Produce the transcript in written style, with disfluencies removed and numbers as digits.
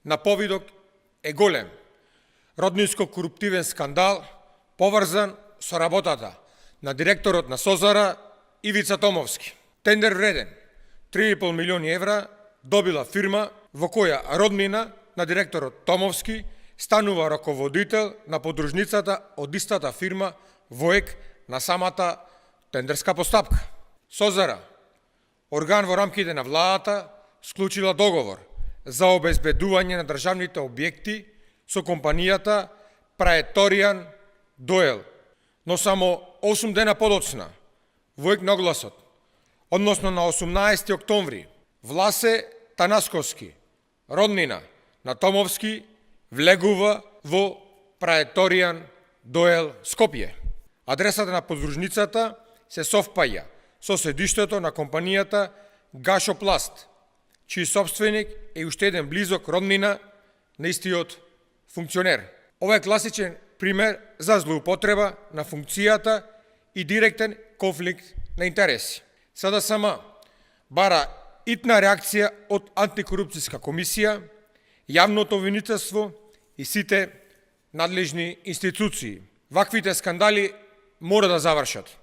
на повидок е голем. Роднинско-коруптивен скандал поврзан со работата на директорот на Созара Ивица Томовски. Тендер вреден 3,5 милиони евра добила фирма во која роднина на директорот Томовски станува раководител на подружницата од истата фирма во ек на самата тендерска постапка. Созара, орган во рамките на владата, склучила договор за обезбедување на државните објекти со компанијата Праеторијан Доел, но само 8 дена подоцна, во ек на огласот, односно на 18 октомври, Власе Танасковски, роднина на Томовски, влегува во Праеторијан Доел Скопје. Адресата на подружницата се совпаѓа со седиштето на компанијата Гашопласт, чиј собственик е уште еден близок роднина на истиот функционер. Ова е класичен пример за злоупотреба на функцијата и директен конфликт на интереси. СДСМ бара итна реакција од антикорупцијска комисија, јавното обвинителство и сите надлежни институции. Ваквите скандали мора да завршат.